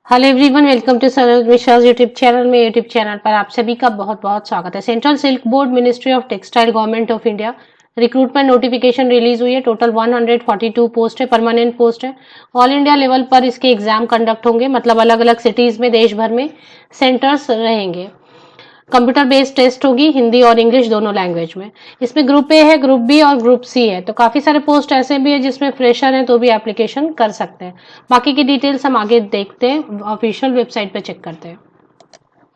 Hello everyone, welcome to Saroj Mishra's YouTube channel में। YouTube channel पर आप सभी का बहुत बहुत स्वागत है। Central silk board, ministry of textile, government of India, recruitment notification release हुई है। टोटल 142 पोस्ट है, परमानेंट पोस्ट है। ऑल इंडिया लेवल पर इसके एग्जाम कंडक्ट होंगे, मतलब अलग अलग सिटीज में देश भर में सेंटर्स रहेंगे। कंप्यूटर बेस्ड टेस्ट होगी, हिंदी और इंग्लिश दोनों लैंग्वेज में। इसमें ग्रुप ए है, ग्रुप बी और ग्रुप सी है। तो काफी सारे पोस्ट ऐसे भी है जिसमें फ्रेशर है तो भी एप्लीकेशन कर सकते हैं। बाकी की डिटेल्स हम आगे देखते हैं, ऑफिशियल वेबसाइट पे चेक करते हैं।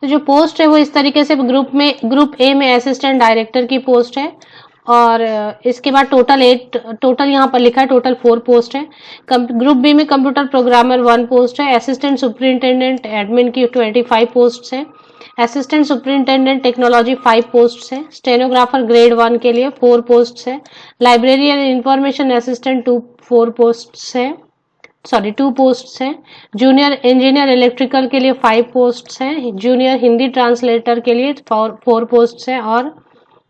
तो जो पोस्ट है वो इस तरीके से ग्रुप ए में असिस्टेंट डायरेक्टर की पोस्ट है। और इसके बाद टोटल यहाँ पर लिखा है टोटल 4 पोस्ट है। ग्रुप बी में कंप्यूटर प्रोग्रामर 1 पोस्ट है। असिस्टेंट सुपरिंटेंडेंट एडमिन की 25 पोस्ट है। असिस्टेंट सुपरिंटेंडेंट टेक्नोलॉजी 5 पोस्ट है। स्टेनोग्राफर ग्रेड 1 के लिए 4 पोस्ट है। लाइब्रेरियन इंफॉर्मेशन असिस्टेंट 2 पोस्ट है, सॉरी 2 पोस्ट हैं। जूनियर इंजीनियर इलेक्ट्रिकल के लिए 5 पोस्ट हैं। जूनियर हिंदी ट्रांसलेटर के लिए 4 पोस्ट हैं। और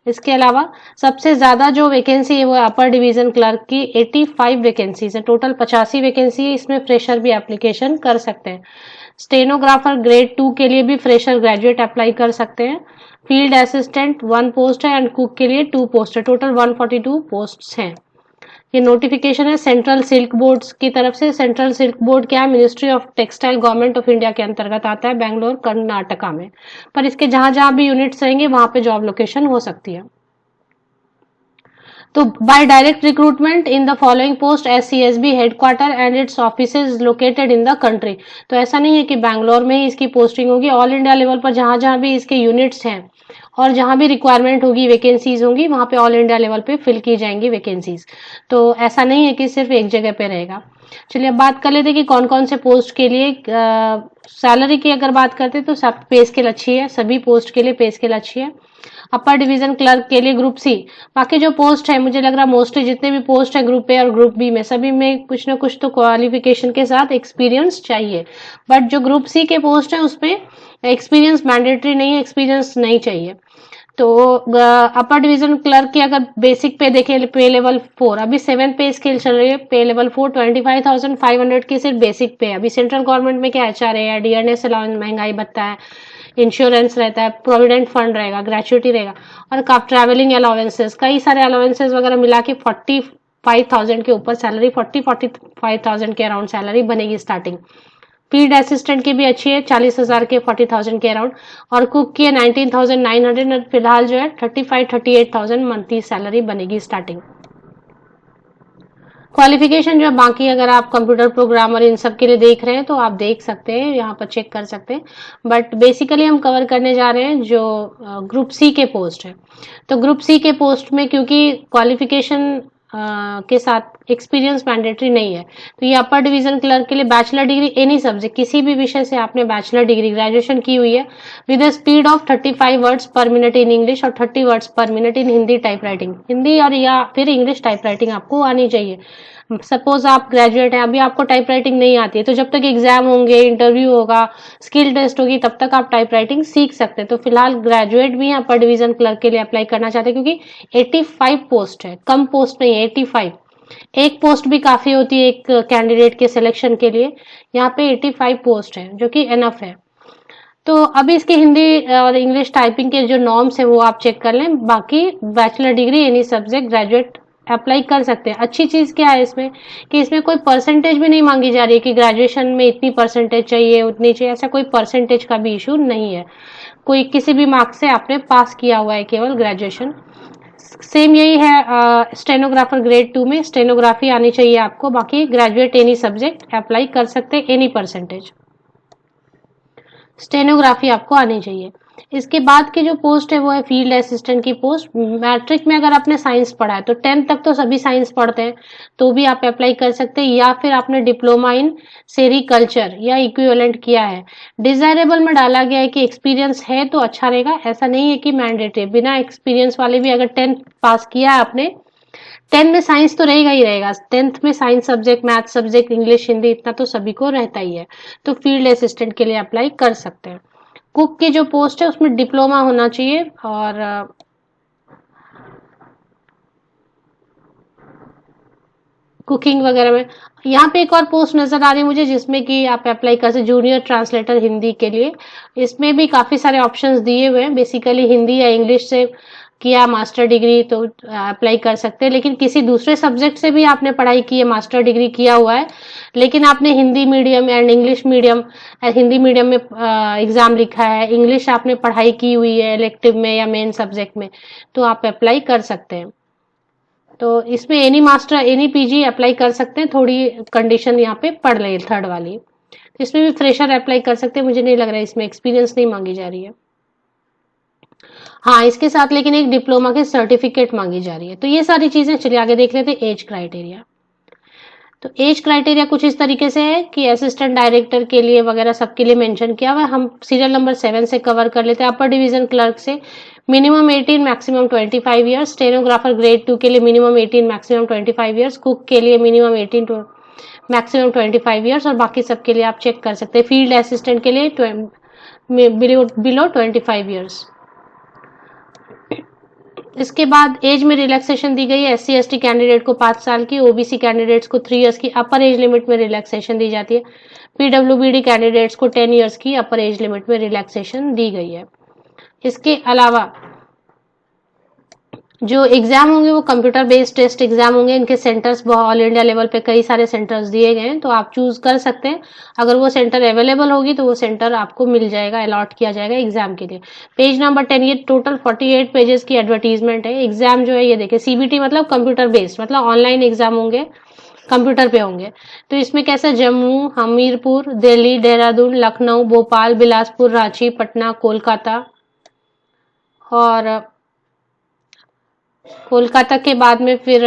इसके अलावा सबसे ज्यादा जो वैकेंसी है वो अपर डिवीजन क्लर्क की 85 वैकेंसीज है। टोटल 85 वैकेंसी है। इसमें फ्रेशर भी एप्लीकेशन कर सकते हैं। स्टेनोग्राफर ग्रेड 2 के लिए भी फ्रेशर ग्रेजुएट अप्लाई कर सकते हैं। फील्ड असिस्टेंट 1 पोस्ट है एंड कुक के लिए 2 पोस्ट है। टोटल 142 पोस्ट हैं। ये नोटिफिकेशन है सेंट्रल सिल्क बोर्ड की तरफ से। सेंट्रल सिल्क बोर्ड क्या है? Ministry of textile, government of India के अंतर्गत आता है, बेंगलोर कर्नाटका में। पर इसके जहां जहां भी यूनिट्स रहेंगे वहां पे जॉब लोकेशन हो सकती है। तो by direct recruitment in the following post S C S B headquarter and its offices located in the country. तो ऐसा नहीं है कि बैंगलोर में ही इसकी पोस्टिंग होगी। ऑल इंडिया लेवल पर जहां जहां भी इसके यूनिट्स हैं और जहां भी रिक्वायरमेंट होगी, वैकेंसीज होंगी, वहां पे ऑल इंडिया लेवल पे फिल की जाएंगी वैकेंसीज। तो ऐसा नहीं है कि सिर्फ एक जगह पे रहेगा। चलिए अब बात कर लेते हैं कि कौन कौन से पोस्ट के लिए सैलरी की अगर बात करते हैं तो सब पे स्केल अच्छी है। सभी पोस्ट के लिए पे स्केल अच्छी है। अपर डिवीजन क्लर्क के लिए ग्रुप सी। बाकी जो पोस्ट है मुझे लग रहा है मोस्टली जितने भी पोस्ट है ग्रुप ए और ग्रुप बी में, सभी में कुछ ना कुछ तो क्वालिफिकेशन के साथ एक्सपीरियंस चाहिए। बट जो ग्रुप सी के पोस्ट है उसमें एक्सपीरियंस मैंडेटरी नहीं है, एक्सपीरियंस नहीं चाहिए। तो अपर डिवीजन क्लर्क की अगर बेसिक पे देखें, पे लेवल 4, अभी 7 पे स्केल चल रही है। पे लेवल 4 25,500 की सिर्फ बेसिक पे है। अभी सेंट्रल गवर्नमेंट में क्या एचआरए है, डीएनएस अलाउंस, महंगाई भत्ता है, इंश्योरेंस रहता है, प्रोविडेंट फंड रहेगा, ग्रेचुइटी रहेगा और ट्रैवलिंग अलाउंसेस, कई सारे अलाउंसेस वगैरह मिला के 45,000 के ऊपर सैलरी, 45,000 के अराउंड सैलरी बनेगी स्टार्टिंग। फील्ड असिस्टेंट की भी अच्छी है, 40,000 के 40,000 के अराउंड। और कुक की है 19,900। फिलहाल जो है 38,000 मंथली सैलरी बनेगी स्टार्टिंग। क्वालिफिकेशन जो बाकी अगर आप कंप्यूटर प्रोग्रामर इन सब के लिए देख रहे हैं तो आप देख सकते हैं, यहाँ पर चेक कर सकते हैं। बट बेसिकली हम कवर करने जा रहे हैं जो ग्रुप सी के पोस्ट है। तो ग्रुप सी के पोस्ट में क्योंकि क्वालिफिकेशन के साथ एक्सपीरियंस मैंडेटरी नहीं है, तो ये अपर डिवीजन क्लर्क के लिए बैचलर डिग्री एनी सब्जेक्ट, किसी भी विषय से आपने बैचलर डिग्री ग्रेजुएशन की हुई है with a speed of 35 words पर मिनट इन इंग्लिश और 30 वर्ड्स पर minute in Hindi typewriting. Hindi और या फिर इंग्लिश टाइपराइटिंग आपको आनी चाहिए। सपोज आप ग्रेजुएट हैं, अभी आपको टाइपराइटिंग नहीं आती है, तो जब तक एग्जाम होंगे, इंटरव्यू होगा, स्किल टेस्ट होगी, तब तक आप टाइपराइटिंग सीख सकते हैं। तो फिलहाल ग्रेजुएट भी हैं अपर डिवीजन क्लर्क के लिए अप्लाई करना चाहते हैं, क्योंकि 85 पोस्ट है, कम पोस्ट नहीं है, 85। एक पोस्ट भी काफी होती है एक कैंडिडेट के सिलेक्शन के लिए, यहाँ पे 85 पोस्ट है जो कि एनफ है। तो अभी इसके हिंदी और इंग्लिश टाइपिंग के जो नॉर्म्स है वो आप चेक कर लें। बाकी bachelor degree any subject graduate apply कर सकते हैं। अच्छी चीज क्या है इसमें कि इसमें कोई परसेंटेज भी नहीं मांगी जा रही है कि ग्रेजुएशन में इतनी परसेंटेज चाहिए, उतनी चाहिए, ऐसा कोई परसेंटेज का भी इशू नहीं है। कोई किसी भी मार्क्स से आपने पास किया हुआ है, केवल ग्रेजुएशन। सेम यही है स्टेनोग्राफर ग्रेड 2 में, स्टेनोग्राफी आनी चाहिए आपको। बाकी ग्रेजुएट एनी सब्जेक्ट अप्लाई कर सकते हैं, एनी परसेंटेज, स्टेनोग्राफी आपको आनी चाहिए। इसके बाद की जो पोस्ट है वो है फील्ड असिस्टेंट की पोस्ट। मैट्रिक में अगर आपने साइंस पढ़ा है तो 10th तक तो सभी साइंस पढ़ते हैं, तो भी आप अप्लाई कर सकते हैं, या फिर आपने डिप्लोमा इन सेरिकल्चर या इक्विवेलेंट किया है। डिजायरेबल में डाला गया है कि एक्सपीरियंस है तो अच्छा रहेगा, ऐसा नहीं है कि मैंडेटरी। बिना एक्सपीरियंस वाले भी अगर 10th पास किया है आपने, 10 में साइंस तो रहेगा ही रहेगा, 10th में science subject, math subject, English, Hindi, इतना तो सभी को रहता ही है। तो फील्ड असिस्टेंट के लिए अप्लाई कर सकते हैं। कुक की जो पोस्ट है उसमें डिप्लोमा होना चाहिए और कुकिंग वगैरह में। यहाँ पे एक और पोस्ट नजर आ रही है मुझे जिसमें कि आप अप्लाई कर सकते जूनियर ट्रांसलेटर हिंदी के लिए। इसमें भी काफी सारे ऑप्शंस दिए हुए हैं। बेसिकली हिंदी या इंग्लिश से किया मास्टर डिग्री तो अप्लाई कर सकते हैं, लेकिन किसी दूसरे सब्जेक्ट से भी आपने पढ़ाई की है, मास्टर डिग्री किया हुआ है, लेकिन आपने Hindi medium and English medium, Hindi medium में एग्जाम लिखा है, इंग्लिश आपने पढ़ाई की हुई है इलेक्टिव में या मेन सब्जेक्ट में, तो आप अप्लाई कर सकते हैं। तो इसमें any master any PG apply कर सकते हैं। थोड़ी कंडीशन यहाँ पे पढ़ ले थर्ड वाली। इसमें भी फ्रेशर अप्लाई कर सकते हैं। मुझे नहीं लग रहा है इसमें एक्सपीरियंस नहीं मांगी जा रही है। हाँ, इसके साथ लेकिन एक डिप्लोमा के सर्टिफिकेट मांगी जा रही है। तो ये सारी चीजें, चलिए आगे देख लेते हैं एज क्राइटेरिया। तो एज क्राइटेरिया कुछ इस तरीके से है कि असिस्टेंट डायरेक्टर के लिए वगैरह सबके लिए मेंशन किया हुआ है। हम सीरियल नंबर 7 से कवर कर लेते हैं। अपर डिवीजन क्लर्क से minimum 18 maximum 25 years, stenographer grade 2 के लिए मिनिमम 18 मैक्सिमम 25 ईयर्स, कुक के लिए मिनिमम 18 टू मैक्सिमम 25 ईयर्स, और बाकी सबके लिए आप चेक कर सकते हैं। फील्ड असिस्टेंट के लिए बिलो 25 ईयर्स। इसके बाद एज में रिलैक्सेशन दी गई है। एससी एसटी कैंडिडेट को 5 साल की, ओबीसी कैंडिडेट्स को 3 इयर्स की अपर एज लिमिट में रिलैक्सेशन दी जाती है। पीडब्ल्यूबीडी कैंडिडेट्स को 10 इयर्स की अपर एज लिमिट में रिलैक्सेशन दी गई है। इसके अलावा जो एग्जाम होंगे वो कंप्यूटर बेस्ड टेस्ट एग्जाम होंगे। इनके सेंटर्स ऑल इंडिया लेवल पे कई सारे सेंटर्स दिए गए हैं, तो आप चूज कर सकते हैं। अगर वो सेंटर अवेलेबल होगी तो वो सेंटर आपको मिल जाएगा, अलॉट किया जाएगा एग्जाम के लिए। पेज नंबर 10, ये टोटल 48 पेजेस की एडवर्टीजमेंट है। एग्जाम जो है ये देखिए, सीबीटी मतलब कंप्यूटर बेस्ड, मतलब ऑनलाइन एग्जाम होंगे, कंप्यूटर पे होंगे। तो इसमें कैसे जम्मू, हमीरपुर, दिल्ली, देहरादून, लखनऊ, भोपाल, बिलासपुर, रांची, पटना, कोलकाता, और कोलकाता के बाद में फिर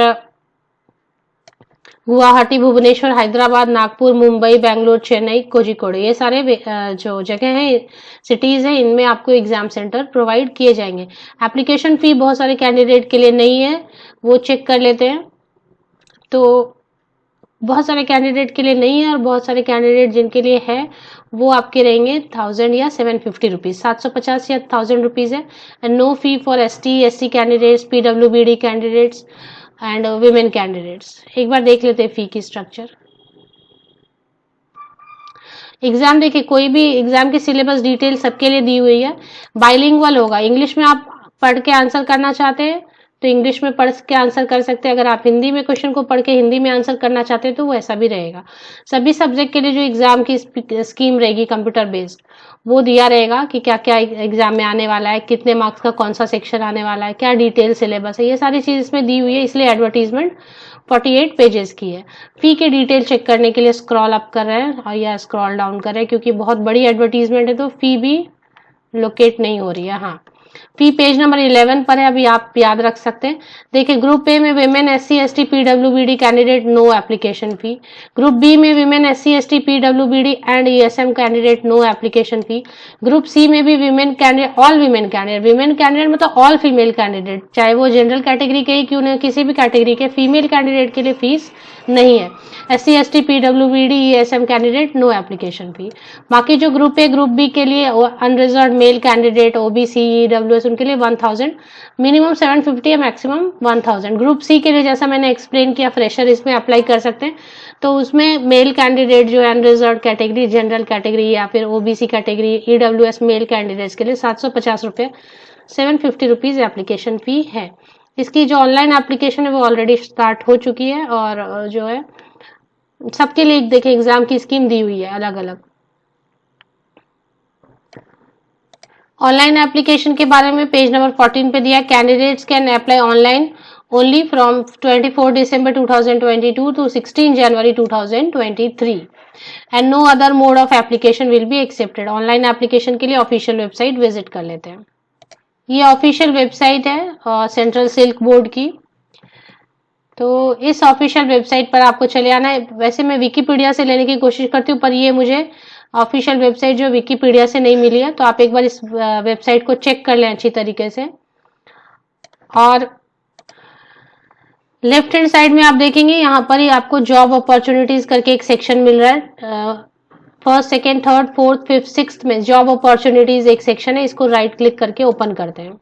गुवाहाटी, भुवनेश्वर, हैदराबाद, नागपुर, मुंबई, बेंगलोर, चेन्नई, कोझिकोड, ये सारे जो जगह हैं, सिटीज हैं, इनमें आपको एग्जाम सेंटर प्रोवाइड किए जाएंगे। एप्लीकेशन फी बहुत सारे कैंडिडेट के लिए नहीं है, वो चेक कर लेते हैं। तो बहुत सारे कैंडिडेट के लिए नहीं है, और बहुत सारे कैंडिडेट जिनके लिए है वो आपके रहेंगे 1000 या 750 रुपीज, 750 या 1000 रुपीज है। And no fee for ST SC candidates, PWBD candidates and women candidates. एक बार देख लेते हैं फी की स्ट्रक्चर। एग्जाम देखिए, कोई भी एग्जाम की सिलेबस डिटेल सबके लिए दी हुई है। बाइलिंगुअल होगा, इंग्लिश में आप पढ़ के आंसर करना चाहते हैं तो इंग्लिश में पढ़ के आंसर कर सकते हैं। अगर आप हिंदी में क्वेश्चन को पढ़ के हिंदी में आंसर करना चाहते हैं तो वो ऐसा भी रहेगा। सभी सब्जेक्ट के लिए जो एग्जाम की स्कीम रहेगी कंप्यूटर बेस्ड, वो दिया रहेगा कि क्या क्या एग्जाम में आने वाला है, कितने मार्क्स का कौन सा सेक्शन आने वाला है, क्या डिटेल सिलेबस है, ये सारी चीज इसमें दी हुई है। इसलिए एडवर्टीजमेंट 48 पेजेस की है। फी के डिटेल चेक करने के लिए स्क्रॉल अप कर रहे हैं और या स्क्रॉल डाउन कर रहे हैं, क्योंकि बहुत बड़ी एडवर्टीजमेंट है तो फी भी लोकेट नहीं हो रही है। हाँ, फी पेज नंबर 11 पर है, अभी आप याद रख सकते हैं। देखिए, ग्रुप ए में विमेन एससी एसटी पीडब्ल्यूबीडी candidate no application fee. Group B में विमेन एससी एसटी पीडब्ल्यूबीडी and ESM candidate no application fee. Group C में भी women candidate, all women candidate, women candidate मतलब ऑल फीमेल कैंडिडेट, चाहे वो general category के ही क्यों नहीं, किसी भी कैटेगरी के फीमेल कैंडिडेट के लिए फीस नहीं है। SC ST PWBD ESM candidate no application fee. बाकी जो ग्रुप ए ग्रुप बी के लिए unreserved male candidate, OBC, EWS, उनके लिए 1000, मिनिमम 750 या मैक्सिमम 1000। ग्रुप सी के लिए जैसा मैंने एक्सप्लेन किया, फ्रेशर इसमें अप्लाई कर सकते हैं। तो उसमें मेल कैंडिडेट जो अनरिजर्व कैटेगरी, जनरल कैटेगरी या फिर OBC category, EWS male candidates के लिए 750 रुपये, 750 रुपीज एप्लीकेशन फी है। इसकी जो ऑनलाइन एप्लीकेशन है वो ऑलरेडी स्टार्ट हो चुकी है, और जो है सबके लिए देखिए एग्जाम की स्कीम दी हुई है अलग अलग। ऑनलाइन एप्लीकेशन के बारे में पेज नंबर 14 पे दिया, candidates can apply online only from 24 December 2022 to 16 January 2023 and no other mode of application will be accepted. Online application के लिए ऑफिशियल वेबसाइट विजिट कर लेते हैं। ये ऑफिशियल वेबसाइट है सेंट्रल सिल्क बोर्ड की। तो इस ऑफिशियल वेबसाइट पर आपको चले आना है। वैसे मैं विकिपीडिया से लेने की कोशिश करती हूँ, पर ये मुझे ऑफिशियल वेबसाइट जो विकिपीडिया से नहीं मिली है, तो आप एक बार इस वेबसाइट को चेक कर लें अच्छी तरीके से। और लेफ्ट हैंड साइड में आप देखेंगे, यहाँ पर ही आपको जॉब अपॉर्चुनिटीज करके एक सेक्शन मिल रहा है। First, second, third, fourth, fifth, sixth में जॉब अपॉर्चुनिटीज एक सेक्शन है, इसको राइट क्लिक करके ओपन करते हैं।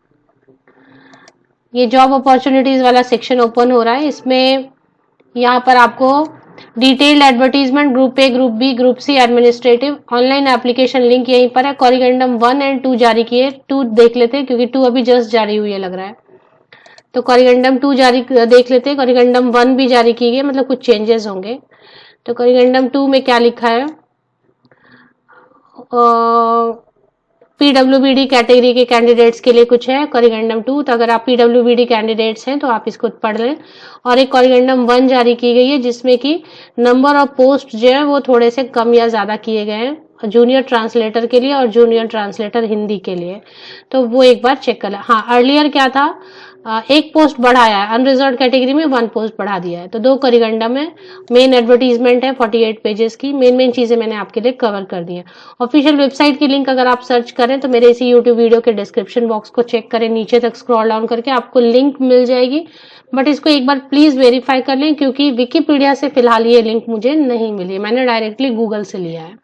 ये जॉब अपॉर्चुनिटीज वाला सेक्शन ओपन हो रहा है। इसमें यहाँ पर आपको detailed advertisement group A, group B, group C, administrative online application link यहीं पर है। कॉरिगेंडम 1 एंड 2 जारी किए। 2 देख लेते हैं क्योंकि 2 अभी जस्ट जारी हुई है लग रहा है। तो कॉरिगेंडम 2 जारी देख लेते हैं। कॉरिगेंडम 1 भी जारी की गई, मतलब कुछ चेंजेस होंगे। तो कॉरिगेंडम 2 में क्या लिखा है, पीडब्ल्यूबीडी कैटेगरी के कैंडिडेट्स के लिए कुछ है कॉरिगेंडम 2। तो अगर आप पीडब्ल्यूबीडी कैंडिडेट्स हैं तो आप इसको पढ़ लें। और एक कॉरिगेंडम 1 जारी की गई है जिसमें कि नंबर ऑफ पोस्ट जो है वो थोड़े से कम या ज्यादा किए गए हैं जूनियर ट्रांसलेटर के लिए और जूनियर ट्रांसलेटर हिंदी के लिए। तो वो एक बार चेक कर लें। हाँ, अर्लियर क्या था, एक पोस्ट बढ़ाया है, अनरिजर्व कैटेगरी में 1 पोस्ट बढ़ा दिया है। तो 2 कॉरिगेंडम है। मेन एडवर्टीजमेंट है 48 पेजेस की। मेन चीजें मैंने आपके लिए कवर कर दी है। ऑफिशियल वेबसाइट की लिंक अगर आप सर्च करें तो मेरे इसी यूट्यूब वीडियो के डिस्क्रिप्शन बॉक्स को चेक करें, नीचे तक स्क्रॉल डाउन करके आपको लिंक मिल जाएगी। बट इसको एक बार प्लीज वेरीफाई कर लें क्योंकि विकिपीडिया से फिलहाल ये लिंक मुझे नहीं मिली, मैंने डायरेक्टली गूगल से लिया है।